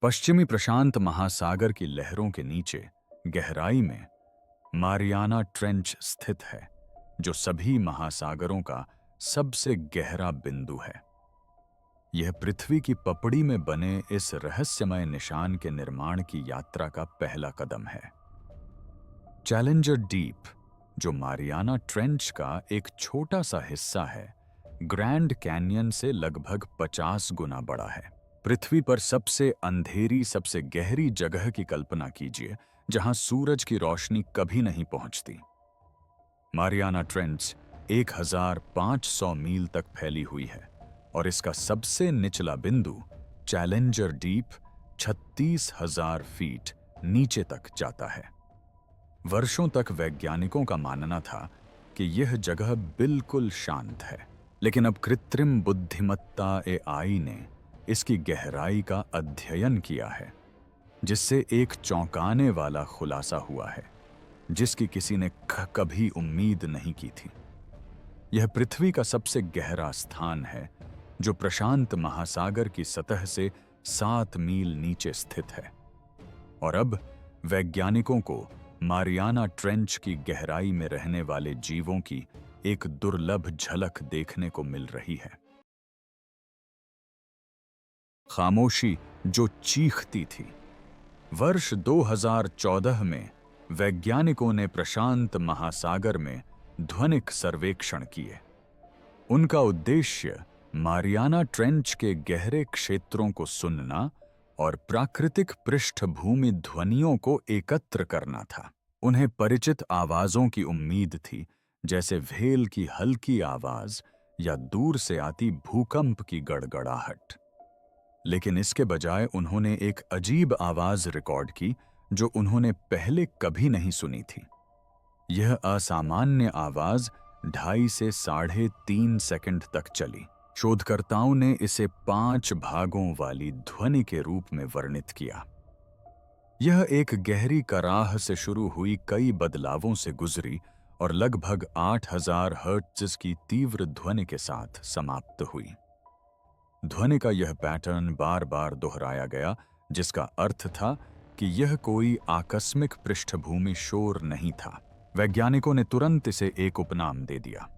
पश्चिमी प्रशांत महासागर की लहरों के नीचे गहराई में मारियाना ट्रेंच स्थित है, जो सभी महासागरों का सबसे गहरा बिंदु है। यह पृथ्वी की पपड़ी में बने इस रहस्यमय निशान के निर्माण की यात्रा का पहला कदम है। चैलेंजर डीप, जो मारियाना ट्रेंच का एक छोटा सा हिस्सा है, ग्रैंड कैन्यन से लगभग 50 गुना बड़ा है। पृथ्वी पर सबसे अंधेरी, सबसे गहरी जगह की कल्पना कीजिए, जहां सूरज की रोशनी कभी नहीं पहुंचती। मारियाना ट्रेंच 1500 मील तक फैली हुई है और इसका सबसे निचला बिंदु चैलेंजर डीप 36,000 फीट नीचे तक जाता है। वर्षों तक वैज्ञानिकों का मानना था कि यह जगह बिल्कुल शांत है, लेकिन अब कृत्रिम बुद्धिमत्ता एआई ने इसकी गहराई का अध्ययन किया है, जिससे एक चौंकाने वाला खुलासा हुआ है, जिसकी किसी ने कभी उम्मीद नहीं की थी। यह पृथ्वी का सबसे गहरा स्थान है, जो प्रशांत महासागर की सतह से 7 मील नीचे स्थित है। और अब वैज्ञानिकों को मारियाना ट्रेंच की गहराई में रहने वाले जीवों की एक दुर्लभ झलक देखने को मिल रही है। खामोशी जो चीखती थी। वर्ष 2014 में वैज्ञानिकों ने प्रशांत महासागर में ध्वनिक सर्वेक्षण किए। उनका उद्देश्य मारियाना ट्रेंच के गहरे क्षेत्रों को सुनना और प्राकृतिक पृष्ठभूमि ध्वनियों को एकत्र करना था। उन्हें परिचित आवाजों की उम्मीद थी, जैसे व्हेल की हल्की आवाज या दूर से आती भूकंप की गड़गड़ाहट। लेकिन इसके बजाय उन्होंने एक अजीब आवाज रिकॉर्ड की, जो उन्होंने पहले कभी नहीं सुनी थी। यह असामान्य आवाज 2.5 से 3.5 सेकंड तक चली। शोधकर्ताओं ने इसे 5 भागों वाली ध्वनि के रूप में वर्णित किया। यह एक गहरी कराह से शुरू हुई, कई बदलावों से गुजरी और लगभग 8000 हर्ट्ज की तीव्र ध्वनि के साथ समाप्त हुई। ध्वनि का यह पैटर्न बार बार दोहराया गया, जिसका अर्थ था कि यह कोई आकस्मिक पृष्ठभूमि शोर नहीं था। वैज्ञानिकों ने तुरंत इसे एक उपनाम दे दिया।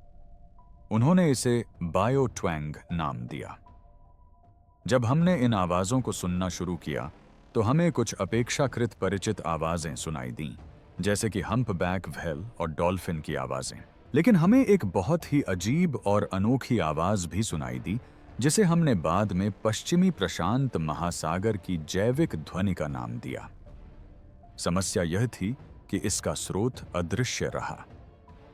उन्होंने इसे बायोट्वैंग नाम दिया। जब हमने इन आवाजों को सुनना शुरू किया, तो हमें कुछ अपेक्षाकृत परिचित आवाजें सुनाई दीं, जैसे कि हम्पबैक व्हेल और डॉल्फिन की आवाजें। लेकिन हमें एक बहुत ही अजीब और अनोखी आवाज भी सुनाई दी, जिसे हमने बाद में पश्चिमी प्रशांत महासागर की जैविक ध्वनि का नाम दिया। समस्या यह थी कि इसका स्रोत अदृश्य रहा।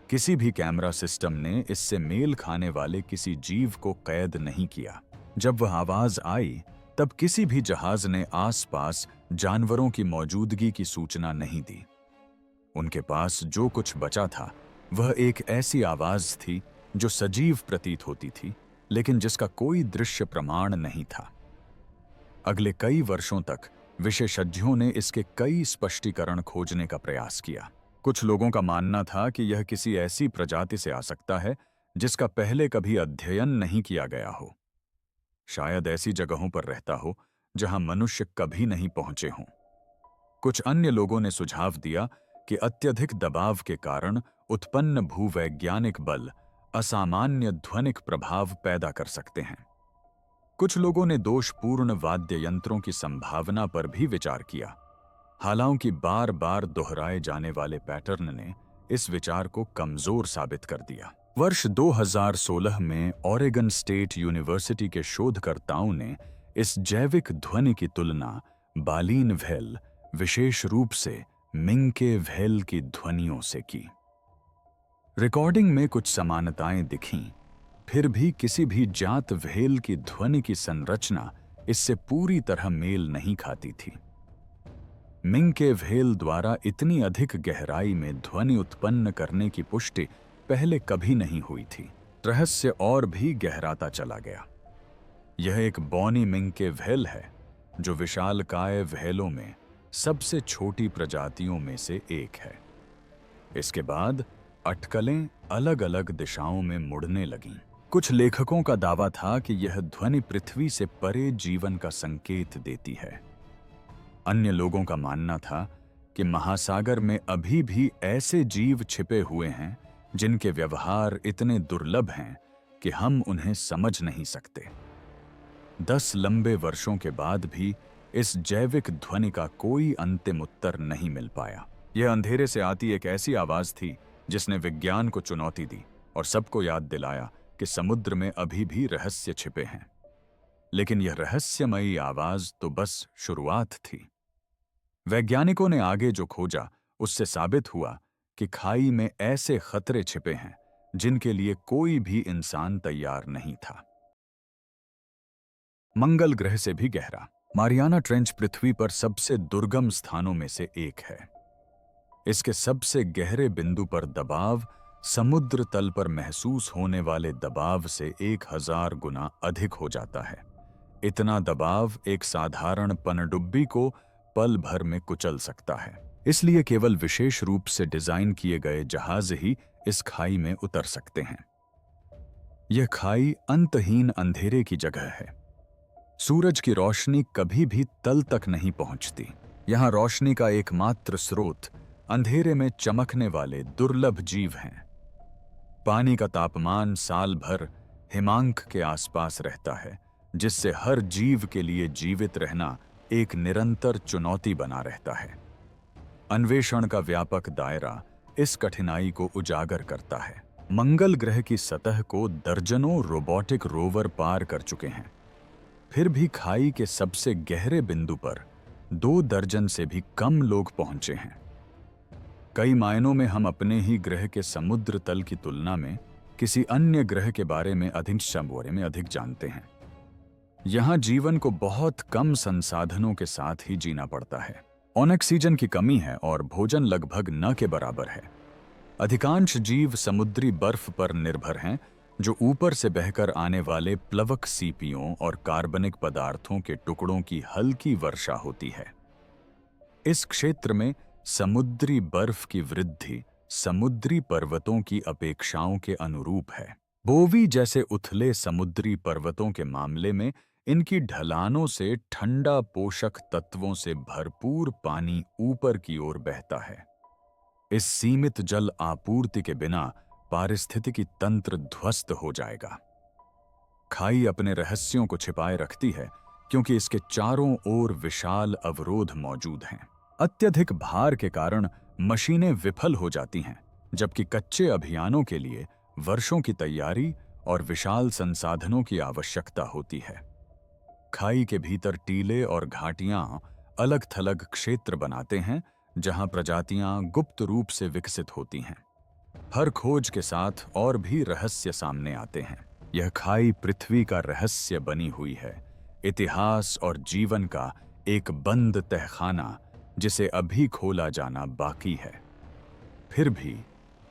किसी भी कैमरा सिस्टम ने इससे मेल खाने वाले किसी जीव को कैद नहीं किया। जब वह आवाज आई, तब किसी भी जहाज ने आसपास जानवरों की मौजूदगी की सूचना नहीं दी। उनके पास जो कुछ बचा था, वह एक ऐसी आवाज थी जो सजीव प्रतीत होती थी, लेकिन जिसका कोई दृश्य प्रमाण नहीं था। अगले कई वर्षों तक विशेषज्ञों ने इसके कई स्पष्टीकरण खोजने का प्रयास किया। कुछ लोगों का मानना था कि यह किसी ऐसी प्रजाति से आ सकता है जिसका पहले कभी अध्ययन नहीं किया गया हो। शायद ऐसी जगहों पर रहता हो जहां मनुष्य कभी नहीं पहुंचे हों। कुछ अन्य लोगों ने सुझाव दिया कि अत्यधिक दबाव के कारण उत्पन्न भूवैज्ञानिक बल असामान्य ध्वनिक प्रभाव पैदा कर सकते हैं। कुछ लोगों ने दोषपूर्ण वाद्य यंत्रों की संभावना पर भी विचार किया। हालांकि बार बार दोहराए जाने वाले पैटर्न ने इस विचार को कमजोर साबित कर दिया। वर्ष 2016 में ओरेगन स्टेट यूनिवर्सिटी के शोधकर्ताओं ने इस जैविक ध्वनि की तुलना बालीन व्हेल, विशेष रूप से मिंके व्हेल की ध्वनियों से की। रिकॉर्डिंग में कुछ समानताएं दिखीं, फिर भी किसी भी जात व्हेल की ध्वनि की संरचना इससे पूरी तरह मेल नहीं खाती थी। मिंके व्हेल द्वारा इतनी अधिक गहराई में ध्वनि उत्पन्न करने की पुष्टि पहले कभी नहीं हुई थी। रहस्य और भी गहराता चला गया। यह एक बॉनी मिंके व्हेल है, जो विशालकाय व्हेलों में सबसे छोटी प्रजातियों में से एक है। इसके बाद अटकलें अलग अलग दिशाओं में मुड़ने लगीं। कुछ लेखकों का दावा था कि यह ध्वनि पृथ्वी से परे जीवन का संकेत देती है। अन्य लोगों का मानना था कि महासागर में अभी भी ऐसे जीव छिपे हुए हैं जिनके व्यवहार इतने दुर्लभ हैं कि हम उन्हें समझ नहीं सकते। 10 लंबे वर्षों के बाद भी इस जैविक ध्वनि का कोई अंतिम उत्तर नहीं मिल पाया। यह अंधेरे से आती एक ऐसी आवाज थी जिसने विज्ञान को चुनौती दी और सबको याद दिलाया कि समुद्र में अभी भी रहस्य छिपे हैं। लेकिन यह रहस्यमयी आवाज तो बस शुरुआत थी। वैज्ञानिकों ने आगे जो खोजा उससे साबित हुआ कि खाई में ऐसे खतरे छिपे हैं जिनके लिए कोई भी इंसान तैयार नहीं था। मंगल ग्रह से भी गहरा। मारियाना ट्रेंच पृथ्वी पर सबसे दुर्गम स्थानों में से एक है। इसके सबसे गहरे बिंदु पर दबाव समुद्र तल पर महसूस होने वाले दबाव से 1000 गुना अधिक हो जाता है। इतना दबाव एक साधारण पनडुब्बी को पल भर में कुचल सकता है। इसलिए केवल विशेष रूप से डिजाइन किए गए जहाज ही इस खाई में उतर सकते हैं। यह खाई अंतहीन अंधेरे की जगह है। सूरज की रोशनी कभी भी तल तक नहीं पहुंचती। यहां रोशनी का एकमात्र स्रोत अंधेरे में चमकने वाले दुर्लभ जीव हैं। पानी का तापमान साल भर हिमांक के आसपास रहता है, जिससे हर जीव के लिए जीवित रहना एक निरंतर चुनौती बना रहता है। अन्वेषण का व्यापक दायरा इस कठिनाई को उजागर करता है। मंगल ग्रह की सतह को दर्जनों रोबोटिक रोवर पार कर चुके हैं। फिर भी खाई के सबसे गहरे बिंदु पर 2 दर्जन से भी कम लोग पहुंचे हैं। कई मायनों में हम अपने ही ग्रह के समुद्र तल की तुलना में किसी अन्य ग्रह के बारे में अधिक जानते हैं। यहां जीवन को बहुत कम संसाधनों के साथ ही जीना पड़ता है। ऑक्सीजन की कमी है और भोजन लगभग न के बराबर है। अधिकांश जीव समुद्री बर्फ पर निर्भर हैं, जो ऊपर से बहकर आने वाले प्लवक सीपियों और कार्बनिक पदार्थों के टुकड़ों की हल्की वर्षा होती है। इस क्षेत्र में समुद्री बर्फ की वृद्धि समुद्री पर्वतों की अपेक्षाओं के अनुरूप है। बोवी जैसे उथले समुद्री पर्वतों के मामले में इनकी ढलानों से ठंडा पोषक तत्वों से भरपूर पानी ऊपर की ओर बहता है। इस सीमित जल आपूर्ति के बिना पारिस्थितिकी तंत्र ध्वस्त हो जाएगा। खाई अपने रहस्यों को छिपाए रखती है क्योंकि इसके चारों ओर विशाल अवरोध मौजूद हैं। अत्यधिक भार के कारण मशीनें विफल हो जाती हैं, जबकि कच्चे अभियानों के लिए वर्षों की तैयारी और विशाल संसाधनों की आवश्यकता होती है। खाई के भीतर टीले और घाटियां अलग-थलग क्षेत्र बनाते हैं जहां प्रजातियां गुप्त रूप से विकसित होती हैं। हर खोज के साथ और भी रहस्य सामने आते हैं। यह खाई पृथ्वी का रहस्य बनी हुई है, इतिहास और जीवन का एक बंद तहखाना जिसे अभी खोला जाना बाकी है। फिर भी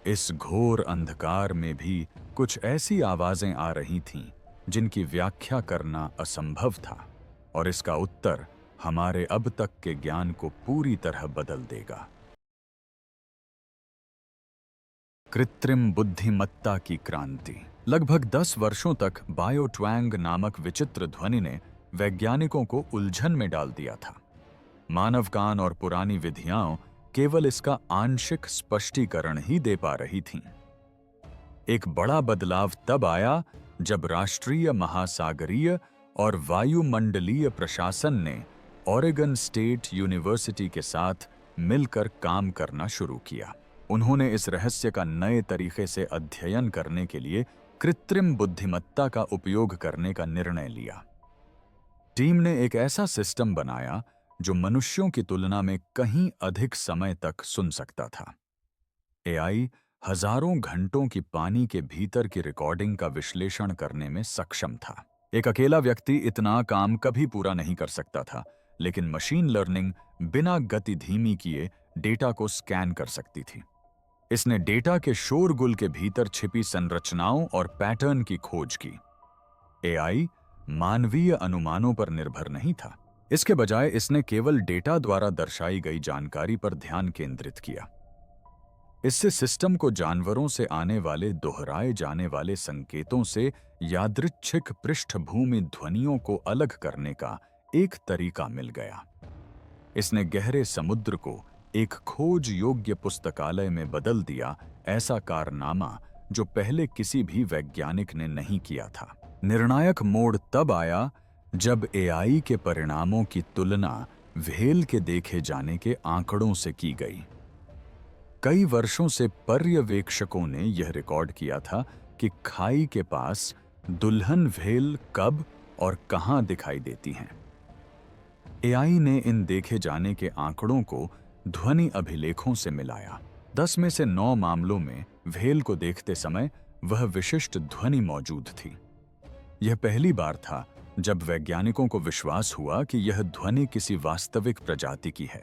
इस घोर अंधकार में भी कुछ ऐसी आवाजें आ रही थीं जिनकी व्याख्या करना असंभव था, और इसका उत्तर हमारे अब तक के ज्ञान को पूरी तरह बदल देगा। कृत्रिम बुद्धिमत्ता की क्रांति। लगभग 10 वर्षों तक बायोट्वैंग नामक विचित्र ध्वनि ने वैज्ञानिकों को उलझन में डाल दिया था। मानव कान और पुरानी विधियां केवल इसका आंशिक स्पष्टीकरण ही दे पा रही थीं। एक बड़ा बदलाव तब आया जब राष्ट्रीय महासागरीय और वायुमंडलीय प्रशासन ने ओरेगन स्टेट यूनिवर्सिटी के साथ मिलकर काम करना शुरू किया। उन्होंने इस रहस्य का नए तरीके से अध्ययन करने के लिए कृत्रिम बुद्धिमत्ता का उपयोग करने का निर्णय लिया। टीम ने एक ऐसा सिस्टम बनाया जो मनुष्यों की तुलना में कहीं अधिक समय तक सुन सकता था। एआई हजारों घंटों की पानी के भीतर की रिकॉर्डिंग का विश्लेषण करने में सक्षम था। एक अकेला व्यक्ति इतना काम कभी पूरा नहीं कर सकता था, लेकिन मशीन लर्निंग बिना गति धीमी किए डेटा को स्कैन कर सकती थी। इसने डेटा के शोरगुल के भीतर छिपी संरचनाओं और पैटर्न की खोज की। एआई मानवीय अनुमानों पर निर्भर नहीं था। इसके बजाय इसने केवल डेटा द्वारा दर्शाई गई जानकारी पर ध्यान केंद्रित किया। इससे सिस्टम को जानवरों से आने वाले दोहराए जाने वाले संकेतों से यादृच्छिक पृष्ठभूमि ध्वनियों को अलग करने का एक तरीका मिल गया। इसने गहरे समुद्र को एक खोज योग्य पुस्तकालय में बदल दिया, ऐसा कारनामा जो पहले किसी भी वैज्ञानिक ने नहीं किया था। निर्णायक मोड़ तब आया जब एआई के परिणामों की तुलना व्हेल के देखे जाने के आंकड़ों से की गई। कई वर्षों से पर्यवेक्षकों ने यह रिकॉर्ड किया था कि खाई के पास दुल्हन व्हेल कब और कहां दिखाई देती हैं। एआई ने इन देखे जाने के आंकड़ों को ध्वनि अभिलेखों से मिलाया। 10 में से 9 मामलों में व्हेल को देखते समय वह विशिष्ट ध्वनि मौजूद थी। यह पहली बार था जब वैज्ञानिकों को विश्वास हुआ कि यह ध्वनि किसी वास्तविक प्रजाति की है।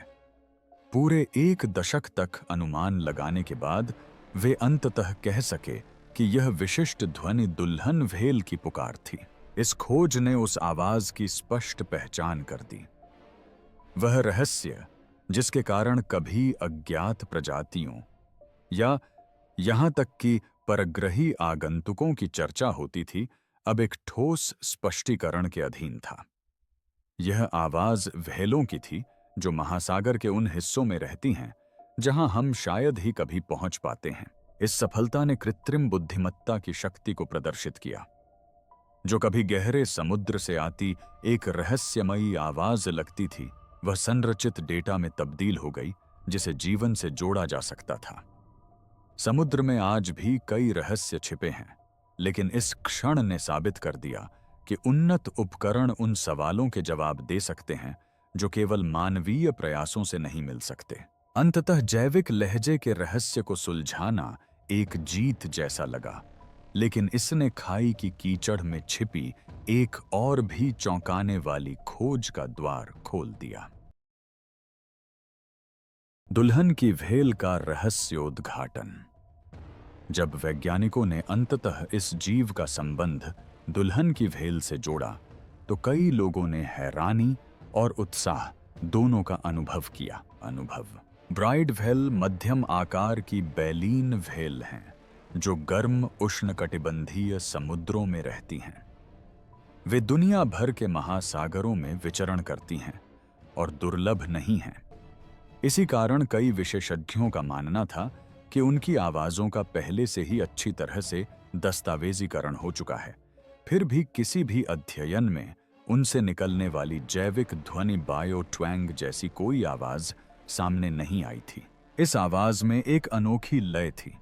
पूरे 1 दशक तक अनुमान लगाने के बाद वे अंततः कह सके कि यह विशिष्ट ध्वनि दुल्हन व्हेल की पुकार थी। इस खोज ने उस आवाज की स्पष्ट पहचान कर दी। वह रहस्य जिसके कारण कभी अज्ञात प्रजातियों या यहां तक कि परग्रही आगंतुकों की चर्चा होती थी, अब एक ठोस स्पष्टीकरण के अधीन था। यह आवाज व्हेलों की थी जो महासागर के उन हिस्सों में रहती हैं जहां हम शायद ही कभी पहुंच पाते हैं। इस सफलता ने कृत्रिम बुद्धिमत्ता की शक्ति को प्रदर्शित किया। जो कभी गहरे समुद्र से आती एक रहस्यमयी आवाज लगती थी, वह संरचित डेटा में तब्दील हो गई जिसे जीवन से जोड़ा जा सकता था। समुद्र में आज भी कई रहस्य छिपे हैं, लेकिन इस क्षण ने साबित कर दिया कि उन्नत उपकरण उन सवालों के जवाब दे सकते हैं जो केवल मानवीय प्रयासों से नहीं मिल सकते। अंततः जैविक लहजे के रहस्य को सुलझाना एक जीत जैसा लगा, लेकिन इसने खाई की कीचड़ में छिपी एक और भी चौंकाने वाली खोज का द्वार खोल दिया। दुल्हन की व्हेल का रहस्योद्घाटन। जब वैज्ञानिकों ने अंततः इस जीव का संबंध दुल्हन की व्हेल से जोड़ा, तो कई लोगों ने हैरानी और उत्साह दोनों का अनुभव किया। ब्राइड व्हेल मध्यम आकार की बैलीन व्हेल हैं जो गर्म उष्णकटिबंधीय समुद्रों में रहती हैं। वे दुनिया भर के महासागरों में विचरण करती हैं और दुर्लभ नहीं हैं। इसी कारण कई विशेषज्ञों का मानना था कि उनकी आवाजों का पहले से ही अच्छी तरह से दस्तावेजीकरण हो चुका है। फिर भी किसी भी अध्ययन में उनसे निकलने वाली जैविक ध्वनि बायो ट्वैंग जैसी कोई आवाज सामने नहीं आई थी। इस आवाज में एक अनोखी लय थी।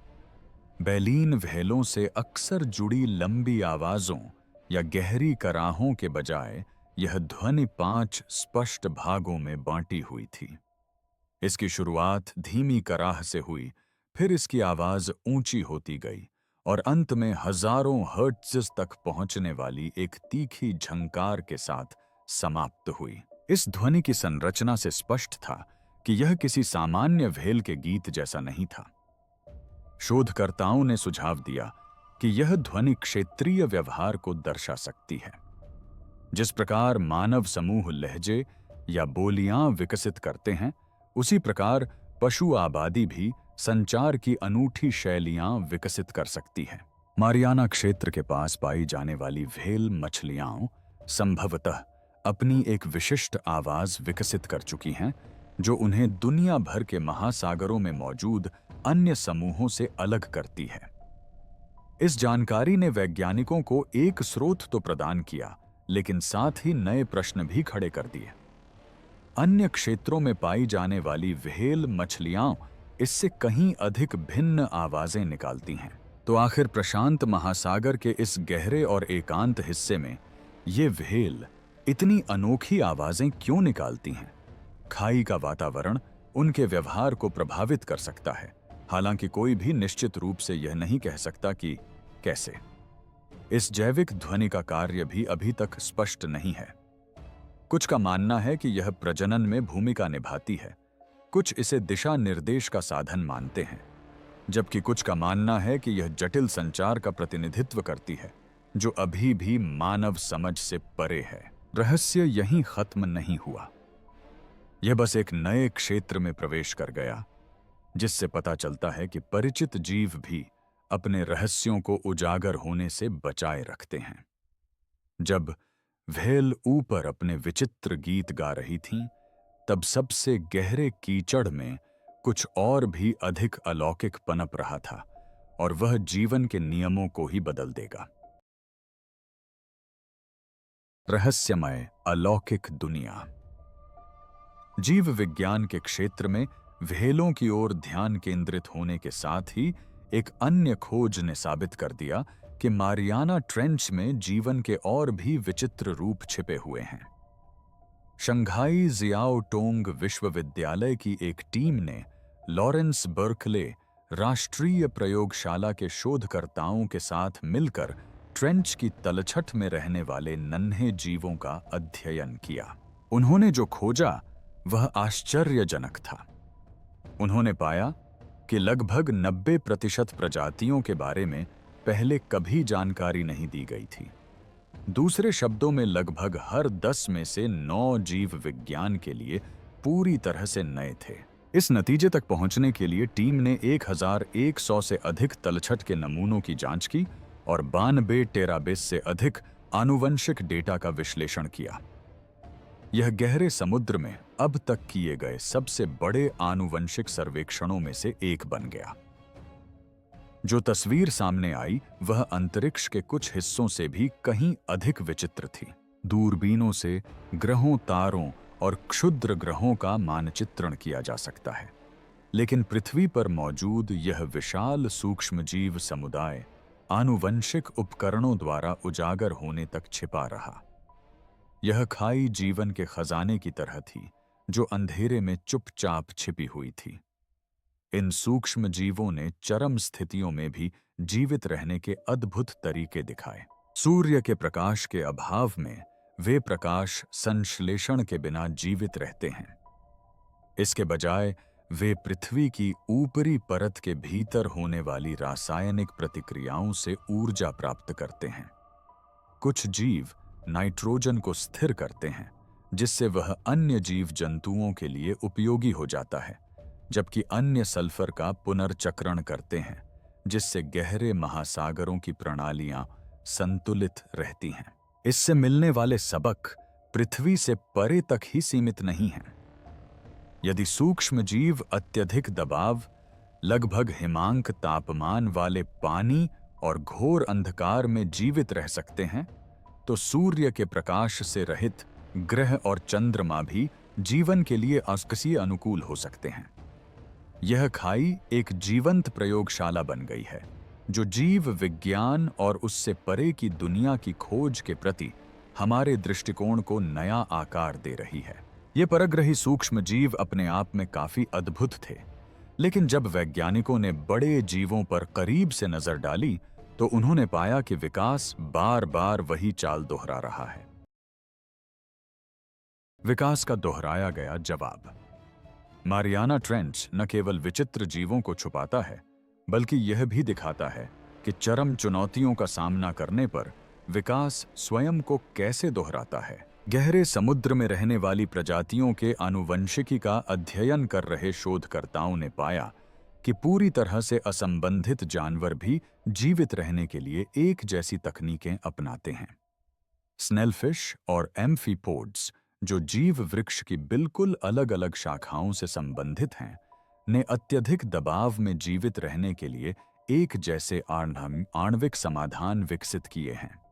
बैलीन व्हेलों से अक्सर जुड़ी लंबी आवाजों या गहरी कराहों के बजाय यह ध्वनि 5 स्पष्ट भागों में बांटी हुई थी। इसकी शुरुआत धीमी कराह से हुई, फिर इसकी आवाज ऊंची होती गई और अंत में हजारों हर्ट्ज तक पहुंचने वाली एक तीखी झंकार के साथ समाप्त हुई। इस ध्वनि की संरचना से स्पष्ट था कि यह किसी सामान्य व्हेल के गीत जैसा नहीं था। शोधकर्ताओं ने सुझाव दिया कि यह ध्वनि क्षेत्रीय व्यवहार को दर्शा सकती है। जिस प्रकार मानव समूह लहजे या बोलियां विकसित करते हैं, उसी प्रकार पशु आबादी भी संचार की अनूठी शैलियां विकसित कर सकती है। मारियाना क्षेत्र के पास पाई जाने वाली व्हेल मछलियां संभवतः अपनी एक विशिष्ट आवाज विकसित कर चुकी हैं जो उन्हें दुनिया भर के महासागरों में मौजूद अन्य समूहों से अलग करती है। इस जानकारी ने वैज्ञानिकों को एक स्रोत तो प्रदान किया, लेकिन साथ ही नए प्रश्न भी खड़े कर दिए। अन्य क्षेत्रों में पाई जाने वाली व्हेल मछलियां इससे कहीं अधिक भिन्न आवाजें निकालती हैं, तो आखिर प्रशांत महासागर के इस गहरे और एकांत हिस्से में ये व्हेल इतनी अनोखी आवाजें क्यों निकालती हैं? खाई का वातावरण उनके व्यवहार को प्रभावित कर सकता है, हालांकि कोई भी निश्चित रूप से यह नहीं कह सकता कि कैसे। इस जैविक ध्वनि का कार्य भी अभी तक स्पष्ट नहीं है। कुछ का मानना है कि यह प्रजनन में भूमिका निभाती है, कुछ इसे दिशा निर्देश का साधन मानते हैं, जबकि कुछ का मानना है कि यह जटिल संचार का प्रतिनिधित्व करती है जो अभी भी मानव समझ से परे है। रहस्य यहीं खत्म नहीं हुआ। यह बस एक नए क्षेत्र में प्रवेश कर गया, जिससे पता चलता है कि परिचित जीव भी अपने रहस्यों को उजागर होने से बचाए रखते हैं। जब व्हेल ऊपर अपने विचित्र गीत गा रही थीं, तब सबसे गहरे कीचड़ में कुछ और भी अधिक अलौकिक पनप रहा था, और वह जीवन के नियमों को ही बदल देगा। रहस्यमय अलौकिक दुनिया। जीव विज्ञान के क्षेत्र में व्हेलों की ओर ध्यान केंद्रित होने के साथ ही एक अन्य खोज ने साबित कर दिया कि मारियाना ट्रेंच में जीवन के और भी विचित्र रूप छिपे हुए हैं। शंघाई जियाओ टोंग विश्वविद्यालय की एक टीम ने लॉरेंस बर्कले राष्ट्रीय प्रयोगशाला के शोधकर्ताओं के साथ मिलकर ट्रेंच की तलछट में रहने वाले नन्हे जीवों का अध्ययन किया। उन्होंने जो खोजा वह आश्चर्यजनक था। उन्होंने पाया कि लगभग 90% प्रजातियों के बारे में पहले कभी जानकारी नहीं दी गई थी। दूसरे शब्दों में लगभग हर 10 में से 9 जीव विज्ञान के लिए पूरी तरह से नए थे। इस नतीजे तक पहुंचने के लिए टीम ने 1100 से अधिक तलछट के नमूनों की जांच की और 92 टेराबिस से अधिक आनुवंशिक डेटा का विश्लेषण किया। यह गहरे समुद्र में अब तक किए गए सबसे बड़े आनुवंशिक सर्वेक्षणों में से एक बन गया। जो तस्वीर सामने आई वह अंतरिक्ष के कुछ हिस्सों से भी कहीं अधिक विचित्र थी। दूरबीनों से ग्रहों, तारों और क्षुद्र ग्रहों का मानचित्रण किया जा सकता है, लेकिन पृथ्वी पर मौजूद यह विशाल सूक्ष्मजीव समुदाय आनुवंशिक उपकरणों द्वारा उजागर होने तक छिपा रहा। यह खाई जीवन के खजाने की तरह थी जो अंधेरे में चुपचाप छिपी हुई थी। इन सूक्ष्म जीवों ने चरम स्थितियों में भी जीवित रहने के अद्भुत तरीके दिखाए। सूर्य के प्रकाश के अभाव में वे प्रकाश संश्लेषण के बिना जीवित रहते हैं। इसके बजाय वे पृथ्वी की ऊपरी परत के भीतर होने वाली रासायनिक प्रतिक्रियाओं से ऊर्जा प्राप्त करते हैं। कुछ जीव नाइट्रोजन को स्थिर करते हैं, जिससे वह अन्य जीव जंतुओं के लिए उपयोगी हो जाता है, जबकि अन्य सल्फर का पुनर्चक्रण करते हैं, जिससे गहरे महासागरों की प्रणालियां संतुलित रहती हैं। इससे मिलने वाले सबक पृथ्वी से परे तक ही सीमित नहीं हैं। यदि सूक्ष्म जीव अत्यधिक दबाव, लगभग हिमांक तापमान वाले पानी और घोर अंधकार में जीवित रह सकते हैं, तो सूर्य के प्रकाश से रहित ग्रह और चंद्रमा भी जीवन के लिए आकस्मिक अनुकूल हो सकते हैं। यह खाई एक जीवंत प्रयोगशाला बन गई है, जो जीव विज्ञान और उससे परे की दुनिया की खोज के प्रति हमारे दृष्टिकोण को नया आकार दे रही है। ये परग्रही सूक्ष्म जीव अपने आप में काफी अद्भुत थे, लेकिन जब वैज्ञानिकों ने बड़े जीवों पर करीब से नजर डाली तो उन्होंने पाया कि विकास बार बार वही चाल दोहरा रहा है। विकास का दोहराया गया जवाब। मारियाना ट्रेंच न केवल विचित्र जीवों को छुपाता है, बल्कि यह भी दिखाता है कि चरम चुनौतियों का सामना करने पर विकास स्वयं को कैसे दोहराता है। गहरे समुद्र में रहने वाली प्रजातियों के आनुवंशिकी का अध्ययन कर रहे शोधकर्ताओं ने पाया कि पूरी तरह से असंबंधित जानवर भी जीवित रहने के लिए एक जैसी तकनीकें अपनाते हैं। स्नेलफिश और एम्फीपोड्स, जो जीव वृक्ष की बिल्कुल अलग अलग शाखाओं से संबंधित हैं, ने अत्यधिक दबाव में जीवित रहने के लिए एक जैसे आणविक समाधान विकसित किए हैं।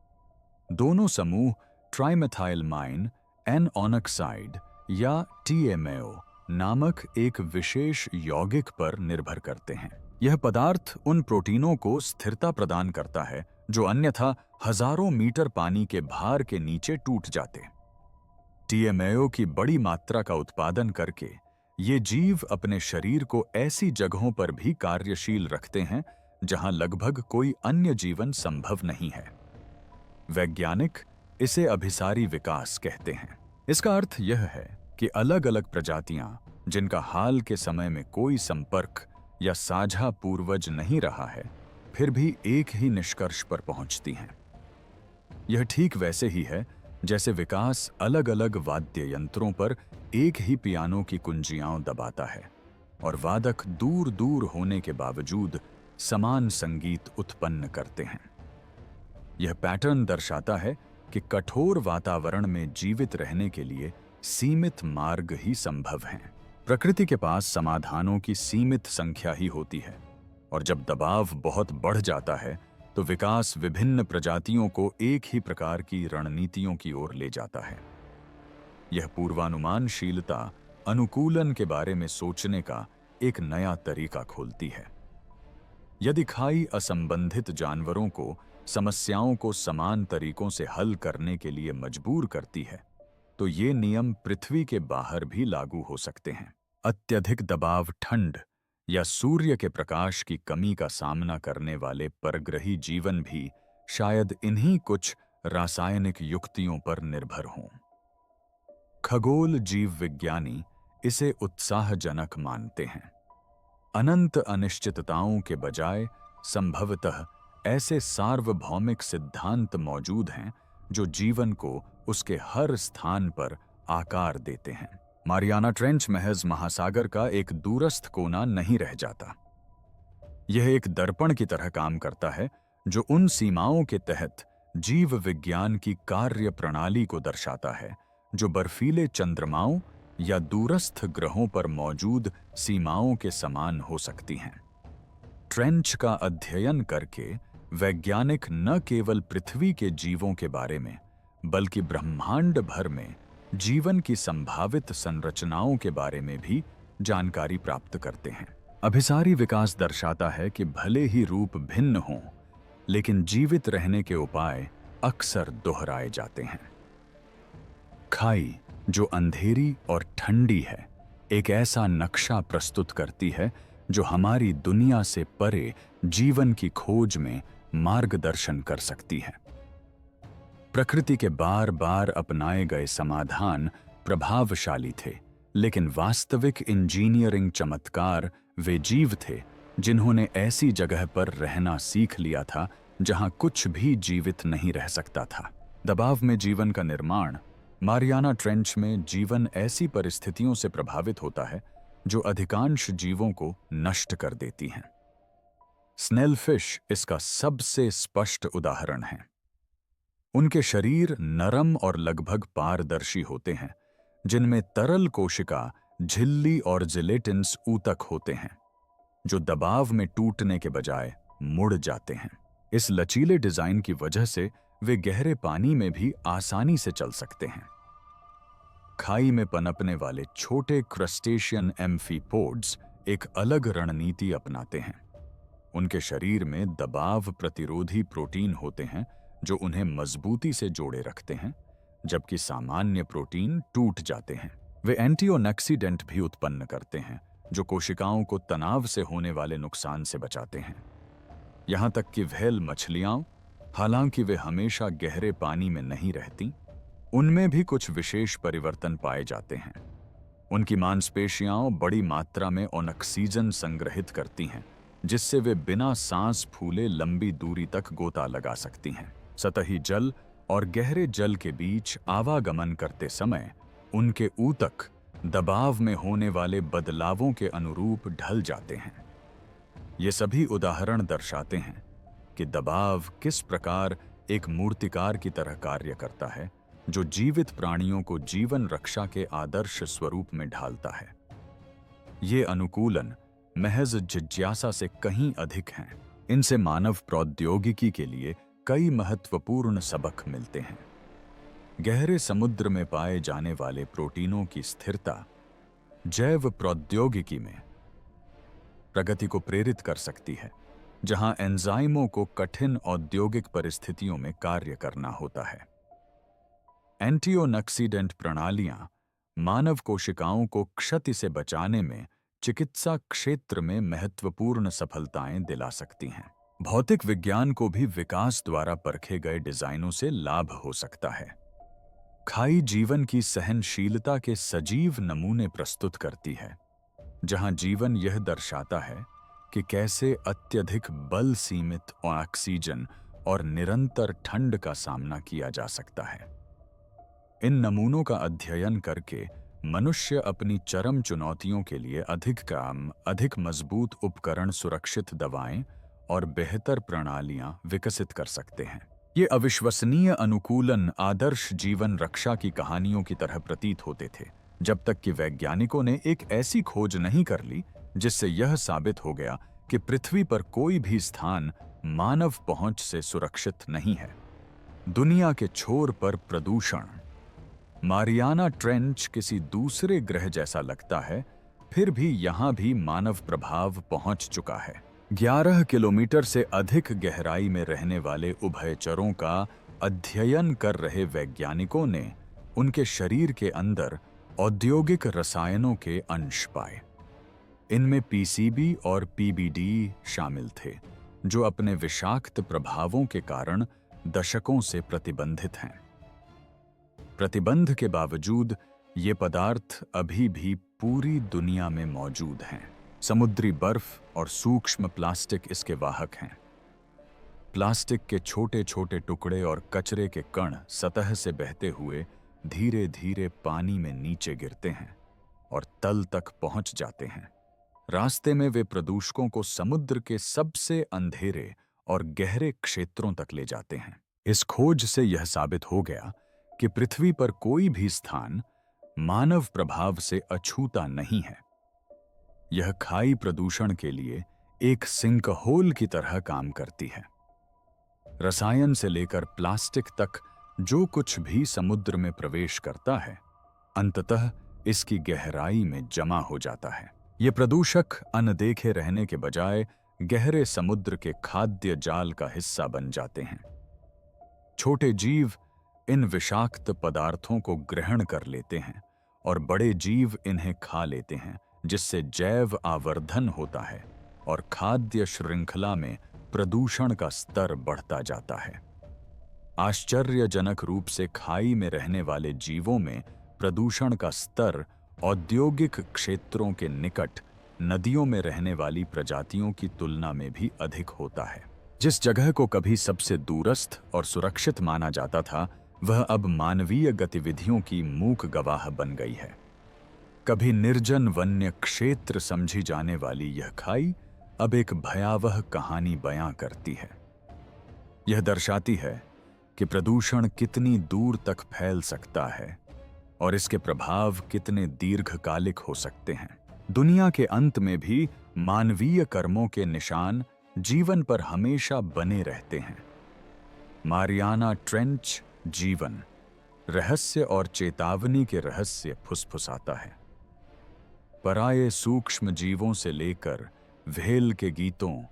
दोनों समूह ट्राइमेथाइलमाइन एन-ऑक्साइड या TMAO नामक एक विशेष यौगिक पर निर्भर करते हैं। यह पदार्थ उन प्रोटीनों को स्थिरता प्रदान करता है जो अन्यथा हजारों मीटर पानी के भार के नीचे टूट जाते। TMAO की बड़ी मात्रा का उत्पादन करके ये जीव अपने शरीर को ऐसी जगहों पर भी कार्यशील रखते हैं जहां लगभग कोई अन्य जीवन संभव नहीं है। वैज्ञानिक इसे अभिसारी विकास कहते हैं। इसका अर्थ यह है कि अलग अलग प्रजातियां, जिनका हाल के समय में कोई संपर्क या साझा पूर्वज नहीं रहा है, फिर भी एक ही निष्कर्ष पर पहुंचती हैं। यह ठीक वैसे ही है जैसे विकास अलग अलग वाद्य यंत्रों पर एक ही पियानो की कुंजियां दबाता है और वादक दूर दूर होने के बावजूद समान संगीत उत्पन्न करते हैं। यह पैटर्न दर्शाता है कि कठोर वातावरण में जीवित रहने के लिए सीमित मार्ग ही संभव हैं। प्रकृति के पास समाधानों की सीमित संख्या ही होती है, और जब दबाव बहुत बढ़ जाता है तो विकास विभिन्न प्रजातियों को एक ही प्रकार की रणनीतियों की ओर ले जाता है। यह पूर्वानुमानशीलता अनुकूलन के बारे में सोचने का एक नया तरीका खोलती है। यदि खाई असंबंधित जानवरों को समस्याओं को समान तरीकों से हल करने के लिए मजबूर करती है, तो ये नियम पृथ्वी के बाहर भी लागू हो सकते हैं। अत्यधिक दबाव, ठंड या सूर्य के प्रकाश की कमी का सामना करने वाले परग्रही जीवन भी शायद इन्हीं कुछ रासायनिक युक्तियों पर निर्भर हों। खगोल जीव विज्ञानी इसे उत्साहजनक मानते हैं। अनंत अनिश्चितताओं के बजाय संभवतः ऐसे सार्वभौमिक सिद्धांत मौजूद हैं जो जीवन को उसके हर स्थान पर आकार देते हैं। मारियाना ट्रेंच महज महासागर का एक दूरस्थ कोना नहीं रह जाता। यह एक दर्पण की तरह काम करता है जो उन सीमाओं के तहत जीव विज्ञान की कार्य प्रणाली को दर्शाता है जो बर्फीले चंद्रमाओं या दूरस्थ ग्रहों पर मौजूद सीमाओं के समान हो सकती हैं। ट्रेंच का अध्ययन करके वैज्ञानिक न केवल पृथ्वी के जीवों के बारे में बल्कि ब्रह्मांड भर में जीवन की संभावित संरचनाओं के बारे में भी जानकारी प्राप्त करते हैं। अभिसारी विकास दर्शाता है कि भले ही रूप भिन्न हों, लेकिन जीवित रहने के उपाय अक्सर दोहराए जाते हैं। खाई, जो अंधेरी और ठंडी है, एक ऐसा नक्शा प्रस्तुत करती है जो हमारी दुनिया से परे जीवन की खोज में मार्गदर्शन कर सकती है। प्रकृति के बार बार अपनाए गए समाधान प्रभावशाली थे, लेकिन वास्तविक इंजीनियरिंग चमत्कार वे जीव थे जिन्होंने ऐसी जगह पर रहना सीख लिया था जहां कुछ भी जीवित नहीं रह सकता था। दबाव में जीवन का निर्माण। मारियाना ट्रेंच में जीवन ऐसी परिस्थितियों से प्रभावित होता है जो अधिकांश जीवों को नष्ट कर देती हैं। स्नेलफिश इसका सबसे स्पष्ट उदाहरण है। उनके शरीर नरम और लगभग पारदर्शी होते हैं, जिनमें तरल कोशिका, झिल्ली और जिलेटिन्स ऊतक होते हैं, जो दबाव में टूटने के बजाय मुड़ जाते हैं। इस लचीले डिजाइन की वजह से वे गहरे पानी में भी आसानी से चल सकते हैं। खाई में पनपने वाले छोटे क्रस्टेशियन एम्फीपोड्स एक अलग रणनीति अपनाते हैं। उनके शरीर में दबाव प्रतिरोधी प्रोटीन होते हैं जो उन्हें मजबूती से जोड़े रखते हैं, जबकि सामान्य प्रोटीन टूट जाते हैं। वे एंटीओनेक्सीडेंट भी उत्पन्न करते हैं जो कोशिकाओं को तनाव से होने वाले नुकसान से बचाते हैं। यहां तक कि व्हेल मछलियां, हालांकि वे हमेशा गहरे पानी में नहीं रहती, उनमें भी कुछ विशेष परिवर्तन पाए जाते हैं। उनकी मांसपेशियां बड़ी मात्रा में ऑक्सीजन संग्रहित करती हैं, जिससे वे बिना सांस फूले लंबी दूरी तक गोता लगा सकती हैं। सतही जल और गहरे जल के बीच आवागमन करते समय उनके ऊतक दबाव में होने वाले बदलावों के अनुरूप ढल जाते हैं। ये सभी उदाहरण दर्शाते हैं कि दबाव किस प्रकार एक मूर्तिकार की तरह कार्य करता है, जो जीवित प्राणियों को जीवन रक्षा के आदर्श स्वरूप में ढालता है। ये अनुकूलन महज जिज्ञासा से कहीं अधिक हैं। इनसे मानव प्रौद्योगिकी के लिए कई महत्वपूर्ण सबक मिलते हैं। गहरे समुद्र में पाए जाने वाले प्रोटीनों की स्थिरता जैव प्रौद्योगिकी में प्रगति को प्रेरित कर सकती है, जहां एंजाइमों को कठिन औद्योगिक परिस्थितियों में कार्य करना होता है। एंटीओनेक्सीडेंट प्रणालियां मानव कोशिकाओं को क्षति से बचाने में चिकित्सा क्षेत्र में महत्वपूर्ण सफलताएं दिला सकती हैं। भौतिक विज्ञान को भी विकास द्वारा परखे गए डिजाइनों से लाभ हो सकता है। खाई जीवन की सहनशीलता के सजीव नमूने प्रस्तुत करती है, जहां जीवन यह दर्शाता है कि कैसे अत्यधिक बल, सीमित ऑक्सीजन और निरंतर ठंड का सामना किया जा सकता है। इन नमूनों का अध्ययन करके मनुष्य अपनी चरम चुनौतियों के लिए अधिक मजबूत उपकरण, सुरक्षित दवाएं और बेहतर प्रणालियां विकसित कर सकते हैं। ये अविश्वसनीय अनुकूलन आदर्श जीवन रक्षा की कहानियों की तरह प्रतीत होते थे, जब तक कि वैज्ञानिकों ने एक ऐसी खोज नहीं कर ली जिससे यह साबित हो गया कि पृथ्वी पर कोई भी स्थान मानव पहुंच से सुरक्षित नहीं है। दुनिया के छोर पर प्रदूषण। मारियाना ट्रेंच किसी दूसरे ग्रह जैसा लगता है, फिर भी यहां भी मानव प्रभाव पहुंच चुका है। 11 किलोमीटर से अधिक गहराई में रहने वाले उभयचरों का अध्ययन कर रहे वैज्ञानिकों ने उनके शरीर के अंदर औद्योगिक रसायनों के अंश पाए। इनमें पीसीबी और पीबीडी शामिल थे, जो अपने विषाक्त प्रभावों के कारण दशकों से प्रतिबंधित हैं। प्रतिबंध के बावजूद ये पदार्थ अभी भी पूरी दुनिया में मौजूद हैं। समुद्री बर्फ और सूक्ष्म प्लास्टिक इसके वाहक हैं। प्लास्टिक के छोटे छोटे टुकड़े और कचरे के कण सतह से बहते हुए धीरे धीरे पानी में नीचे गिरते हैं और तल तक पहुंच जाते हैं। रास्ते में वे प्रदूषकों को समुद्र के सबसे अंधेरे और गहरे क्षेत्रों तक ले जाते हैं। इस खोज से यह साबित हो गया कि पृथ्वी पर कोई भी स्थान मानव प्रभाव से अछूता नहीं है। यह खाई प्रदूषण के लिए एक सिंक होल की तरह काम करती है। रसायन से लेकर प्लास्टिक तक जो कुछ भी समुद्र में प्रवेश करता है, अंततः इसकी गहराई में जमा हो जाता है। ये प्रदूषक अनदेखे रहने के बजाय गहरे समुद्र के खाद्य जाल का हिस्सा बन जाते हैं। छोटे जीव इन विषाक्त पदार्थों को ग्रहण कर लेते हैं और बड़े जीव इन्हें खा लेते हैं, जिससे जैव आवर्धन होता है और खाद्य श्रृंखला में प्रदूषण का स्तर बढ़ता जाता है। आश्चर्यजनक रूप से खाई में रहने वाले जीवों में प्रदूषण का स्तर औद्योगिक क्षेत्रों के निकट नदियों में रहने वाली प्रजातियों की तुलना में भी अधिक होता है। जिस जगह को कभी सबसे दूरस्थ और सुरक्षित माना जाता था, वह अब मानवीय गतिविधियों की मूक गवाह बन गई है। कभी निर्जन वन्य क्षेत्र समझी जाने वाली यह खाई अब एक भयावह कहानी बयां करती है। यह दर्शाती है कि प्रदूषण कितनी दूर तक फैल सकता है और इसके प्रभाव कितने दीर्घकालिक हो सकते हैं। दुनिया के अंत में भी मानवीय कर्मों के निशान जीवन पर हमेशा बने रहते हैं। मारियाना ट्रेंच जीवन, रहस्य और चेतावनी के रहस्य फुसफुसाता है। पराये सूक्ष्म जीवों से लेकर व्हेल के गीतों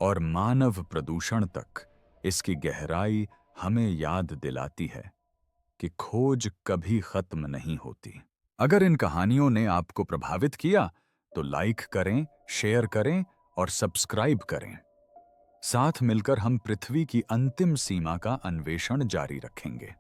और मानव प्रदूषण तक इसकी गहराई हमें याद दिलाती है कि खोज कभी खत्म नहीं होती। अगर इन कहानियों ने आपको प्रभावित किया तो लाइक करें, शेयर करें और सब्सक्राइब करें। साथ मिलकर हम पृथ्वी की अंतिम सीमा का अन्वेषण जारी रखेंगे।